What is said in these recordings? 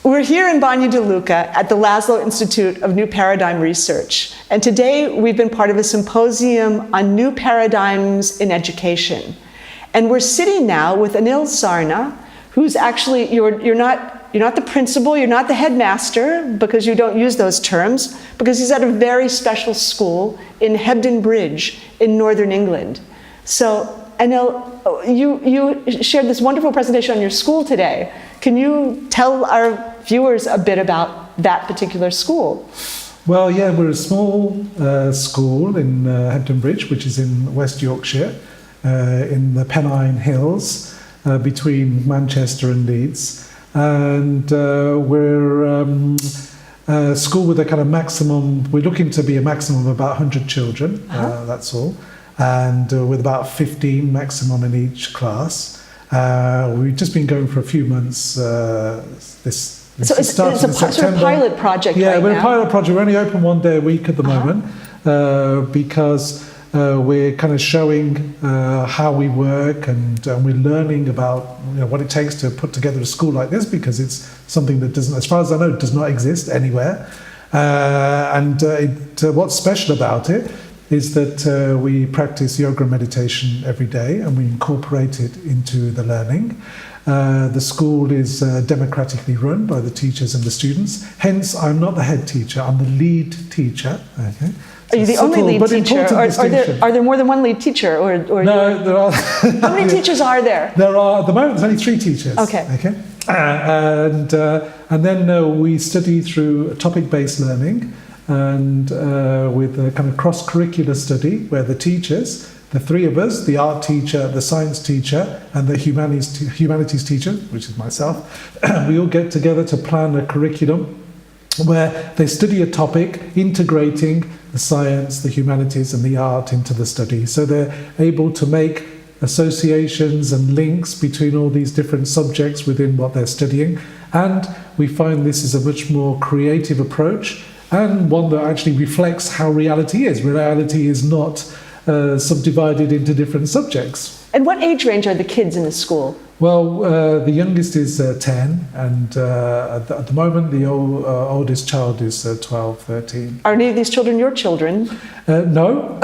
We're here in Banja de Luca at the Laszlo Institute of New Paradigm Research, and today we've been part of a symposium on new paradigms in education. And we're sitting now with Anil Sarna, who's actually, you're not the principal, you're not the headmaster, because you don't use those terms, because he's at a very special school in Hebden Bridge in Northern England. So Anil, you shared this wonderful presentation on your school today. Can you tell our viewers a bit about that particular school? Well, yeah, we're a small school in Hebden Bridge, which is in West Yorkshire, in the Pennine Hills, between Manchester and Leeds. And we're a school with a kind of maximum, we're looking to be a maximum of about 100 children, that's all. And with about 15 maximum in each class. We've just been going for a few months. So it's a sort of pilot project right now? Yeah, we're a pilot project. We're only open one day a week at the moment because we're kind of showing how we work and we're learning about what it takes to put together a school like this, because it's something that doesn't, as far as I know, does not exist anywhere. What's special about it is that we practice yoga and meditation every day and we incorporate it into the learning. The school is democratically run by the teachers and the students. Hence, I'm not the head teacher, I'm the lead teacher. Okay. Are you the only lead teacher? Are there more than one lead teacher? No, there are. How many teachers are there? There are, at the moment, there's only 3 teachers. Okay. And then we study through topic-based learning, and with a kind of cross-curricular study where the teachers, the 3 of us, the art teacher, the science teacher, and the humanities teacher, which is myself, we all get together to plan a curriculum where they study a topic, integrating the science, the humanities, and the art into the study. So they're able to make associations and links between all these different subjects within what they're studying. And we find this is a much more creative approach, and one that actually reflects how reality is. Reality is not subdivided into different subjects. And what age range are the kids in the school? Well, the youngest is 10, and at the moment the oldest child is 12, 13. Are any of these children your children? No.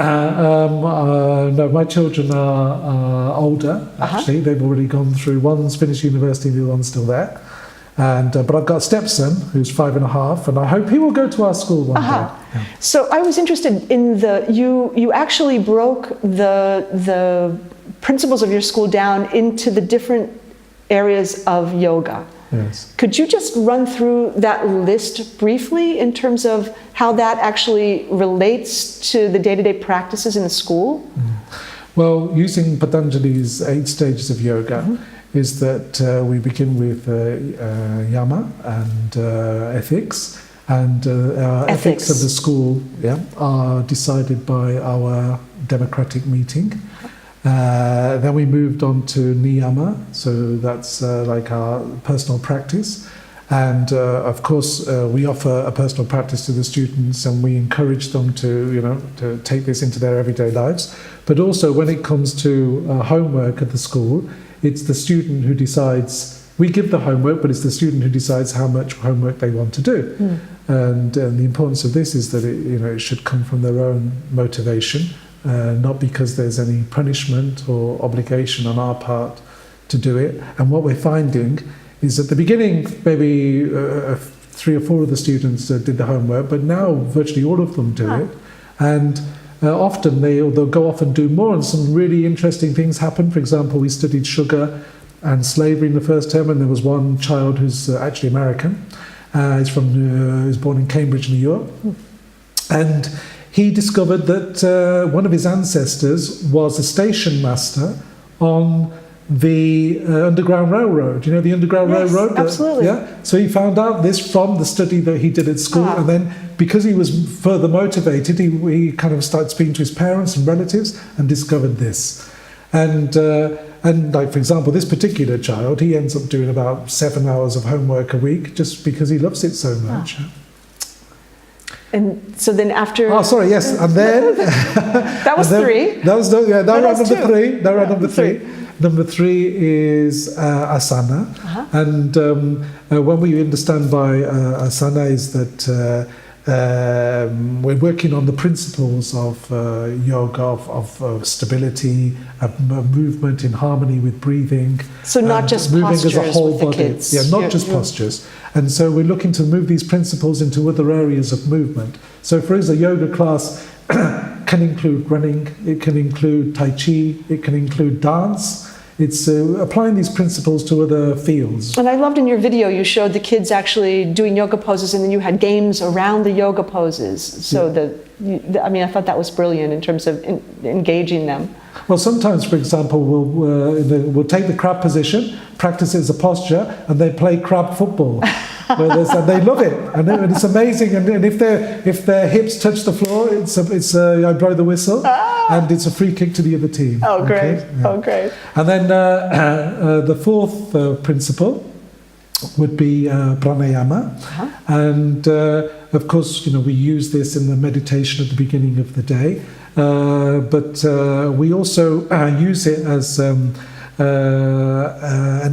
No, my children are older, actually. They've already gone through, one's finished university, the other one's still there. But I've got a stepson who's 5.5, and I hope he will go to our school one day. Yeah. So I was interested in you actually broke the principles of your school down into the different areas of yoga. Yes. Could you just run through that list briefly in terms of how that actually relates to the day-to-day practices in the school? Well, using Patanjali's 8 stages of yoga, is that we begin with yama and ethics, and our ethics of the school are decided by our democratic meeting. Then we moved on to niyama, so that's like our personal practice. And of course, we offer a personal practice to the students, and we encourage them to take this into their everyday lives. But also, when it comes to homework at the school, it's the student who decides. We give the homework, but it's the student who decides how much homework they want to do. And the importance of this is that it should come from their own motivation, not because there's any punishment or obligation on our part to do it. And what we're finding is at the beginning, maybe 3 or 4 of the students did the homework, but now virtually all of them do it. And often they'll go off and do more, and some really interesting things happen. For example, we studied sugar and slavery in the first term, and there was one child who's actually American. He's born in Cambridge, New York. And he discovered that one of his ancestors was a station master on the Underground Railroad. You know the Underground Railroad? Absolutely. So he found out this from the study that he did at school, and then because he was further motivated, he kind of started speaking to his parents and relatives and discovered this. And like, for example, this particular child, he ends up doing about 7 hours of homework a week just because he loves it so much. And so then after... Oh, sorry, yes. And then... that was 3. That was round number 3. That round number 3. Number 3 is asana. And what we understand by asana is that we're working on the principles of yoga, of stability, of movement in harmony with breathing. So not just moving postures as a whole with the body. kids. Yeah, not just postures. And so we're looking to move these principles into other areas of movement. So for us, a yoga class can include running, it can include tai chi, it can include dance. It's applying these principles to other fields. And I loved in your video, you showed the kids actually doing yoga poses, and then you had games around the yoga poses. So I thought that was brilliant in terms of engaging them. Well, sometimes, for example, we'll take the crab position, practice it as a posture, and they play crab football. And they love it, and it's amazing. And if their hips touch the floor, I blow the whistle, and it's a free kick to the other team. Oh, great! Okay? Yeah. Oh, great! And then the 4th principle would be pranayama, and of course, we use this in the meditation at the beginning of the day, but we also use it as an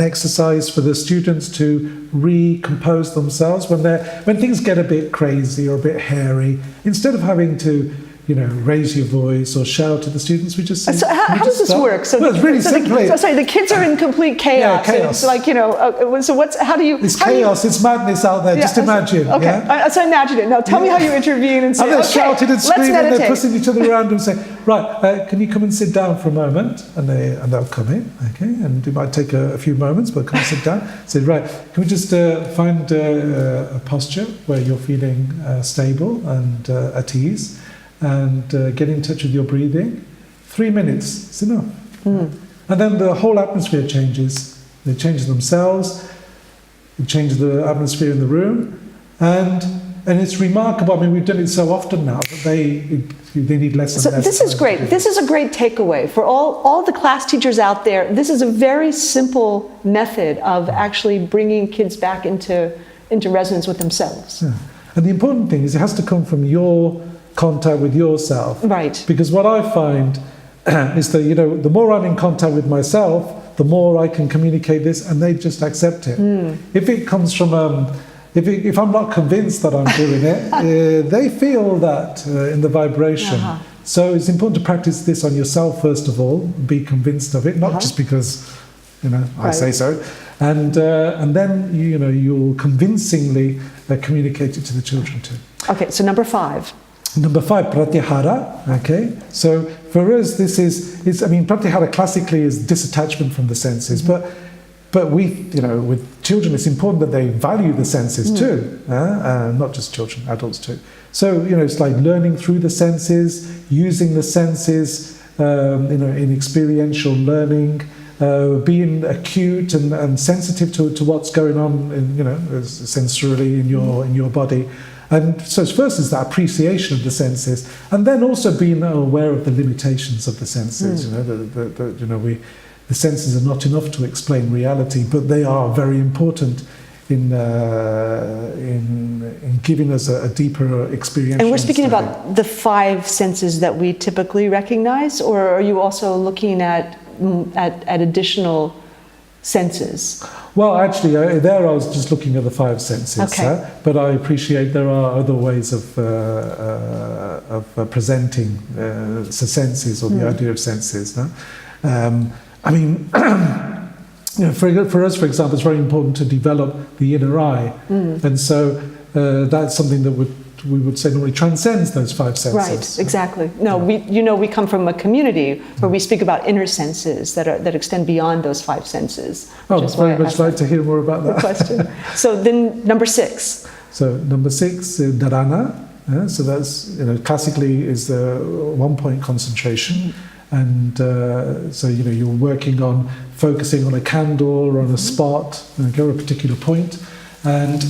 exercise for the students to recompose themselves when things get a bit crazy or a bit hairy. Instead of having to raise your voice or shout at the students, we just say, so how does this work? So it's really simple. The kids are in complete chaos. Yeah, chaos. It's like, It's chaos, it's madness out there, just imagine. Okay, Yeah? so imagine it. Now tell me how you intervene and say, and they're shouting and screaming, and they're pushing each other around and say, right, can you come and sit down for a moment? And they'll come in, okay, and it might take a few moments, but come and sit down. Say, right, can we just find a posture where you're feeling stable and at ease? And get in touch with your breathing. 3 minutes, it's enough. And then the whole atmosphere changes. They change themselves, it changes the atmosphere in the room, and it's remarkable. I mean, we've done it so often now that they need less and less. So this is great. This is a great takeaway for all the class teachers out there. This is a very simple method of actually bringing kids back into resonance with themselves. Yeah. And the important thing is it has to come from your contact with yourself. Right. Because what I find is that, the more I'm in contact with myself, the more I can communicate this, and they just accept it. If it comes from, if I'm not convinced that I'm doing it, they feel that in the vibration. So it's important to practice this on yourself first of all, be convinced of it, not just because, I say so. And then, you'll convincingly communicate it to the children too. Okay, so number 5. Number 5, pratyahara. Okay, so for us, pratyahara classically is disattachment from the senses, but we, with children, it's important that they value the senses too, not just children, adults too. So it's like learning through the senses, using the senses, in experiential learning, being acute and sensitive to what's going on, sensorily in your body. And so first is that appreciation of the senses, and then also being aware of the limitations of the senses. The senses are not enough to explain reality, but they are very important in giving us a deeper experience. And we're speaking about the 5 senses that we typically recognize, or are you also looking at additional senses? Well, actually, I was just looking at the 5 senses. Okay. But I appreciate there are other ways of presenting the senses or the idea of senses. No? For us, for example, it's very important to develop the inner eye, and so that's something that we would say normally transcends those 5 senses. Right, exactly. No, we come from a community where we speak about inner senses that extend beyond those 5 senses. Oh, I'd very much like to hear more about that. Question. So then number 6. So number 6, dharana. So that's, classically is the 1-point concentration. And so, you're working on focusing on a candle or on a spot, or a particular point. And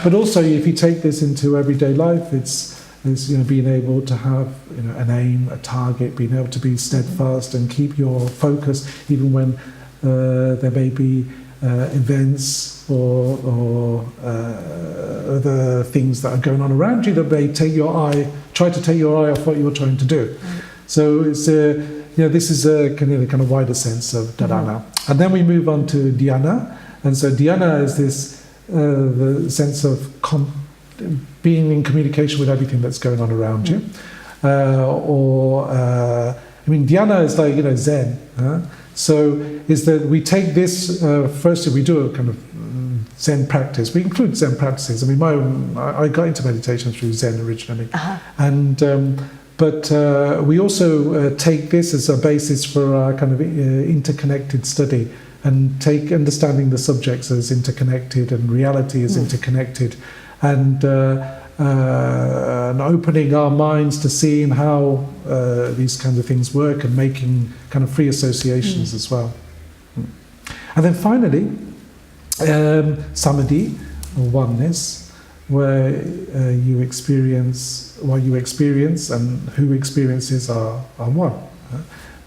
but also, if you take this into everyday life, it's being able to have an aim, a target, being able to be steadfast and keep your focus even when there may be events or other things that are going on around you that may try to take your eye off what you're trying to do. So it's this is a kind of wider sense of dharana. And then we move on to dhyana. And so dhyana is this the sense of being in communication with everything that's going on around you. Dhyana is like, Zen. So is that we take this, firstly we do a kind of Zen practice. We include Zen practices. I got into meditation through Zen originally. And but we also take this as a basis for our kind of interconnected study, and take understanding the subjects as interconnected and reality as interconnected, and opening our minds to seeing how these kinds of things work, and making kind of free associations as well. And then finally, samadhi, or oneness, where you experience what you experience and who experiences are one.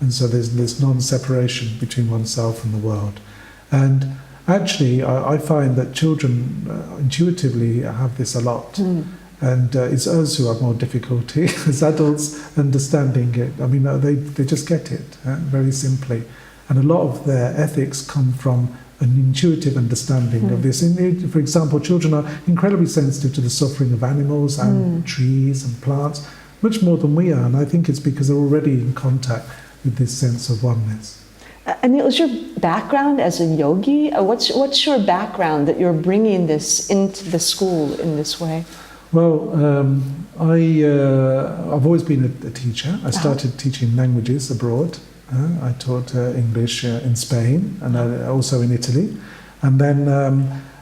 And so there's this non-separation between oneself and the world. And actually, I find that children intuitively have this a lot. And it's us who have more difficulty as adults understanding it. They just get it very simply. And a lot of their ethics come from an intuitive understanding of this. For example, children are incredibly sensitive to the suffering of animals and trees and plants, much more than we are. And I think it's because they're already in contact with this sense of oneness. Anil, is your background as a yogi? What's your background that you're bringing this into the school in this way? Well, I've always been a teacher. I started teaching languages abroad. I taught English in Spain and also in Italy. And then,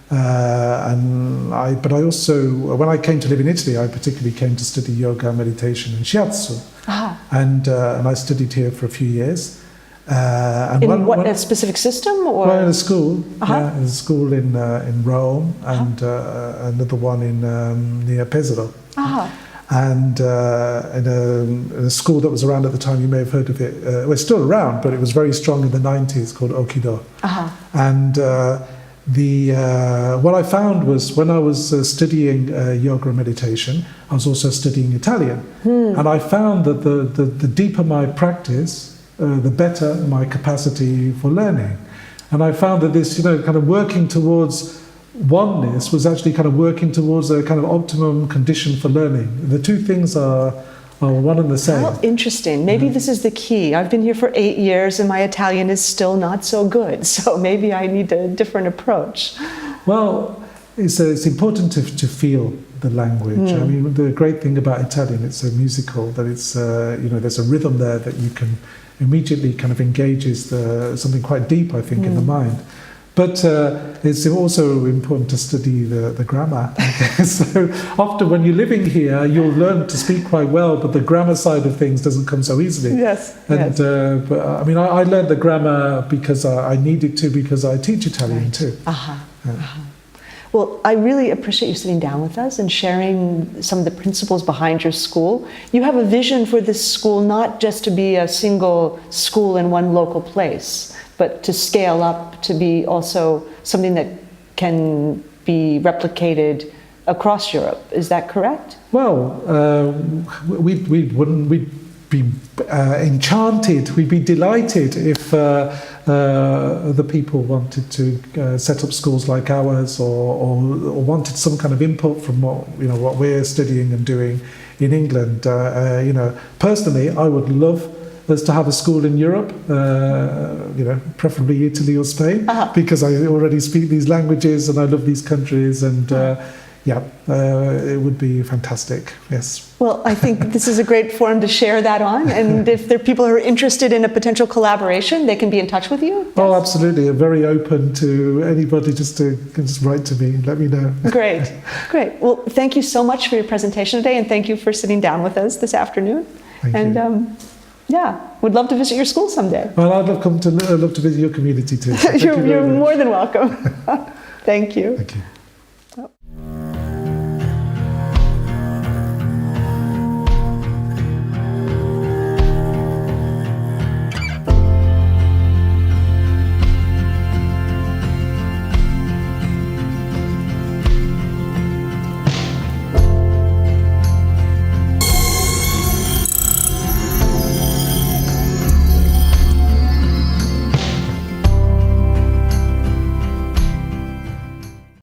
but I also, when I came to live in Italy, I particularly came to study yoga, meditation, and shiatsu. And I studied here for a few years. And a specific system? Or? Well, in a school. In a school in Rome, and another one in near Pesaro. And in a school that was around at the time, you may have heard of it. It's still around, but it was very strong in the 90s, called Okido. And what I found was, when I was studying yoga and meditation, I was also studying Italian. And I found that the deeper my practice, the better my capacity for learning. And I found that this, kind of working towards oneness was actually kind of working towards a kind of optimum condition for learning. The two things are one and the same. How interesting. Maybe this is the key. I've been here for 8 years and my Italian is still not so good. So maybe I need a different approach. Well, it's important to feel the language. The great thing about Italian, it's so musical that it's, there's a rhythm there that you can immediately kind of engages something quite deep, I think, in the mind. But it's also important to study the grammar. So often when you're living here, you'll learn to speak quite well, but the grammar side of things doesn't come so easily. Yes. And but I learned the grammar because I needed to, because I teach Italian too. Well, I really appreciate you sitting down with us and sharing some of the principles behind your school. You have a vision for this school, not just to be a single school in one local place, but to scale up, to be also something that can be replicated across Europe. Is that correct? Well, we'd be enchanted, we'd be delighted if the people wanted to set up schools like ours, or wanted some kind of input from what we're studying and doing in England. Personally, I would love us to have a school in Europe, preferably Italy or Spain, because I already speak these languages and I love these countries, and it would be fantastic, yes. Well, I think this is a great forum to share that on, and if there are people who are interested in a potential collaboration, they can be in touch with you? Yes. Oh, absolutely. I'm very open to anybody, just write to me, let me know. Great. Well, thank you so much for your presentation today, and thank you for sitting down with us this afternoon. Thank you. Would love to visit your school someday. Well, I'd love to visit your community too. So You're more than welcome. Thank you. Thank you.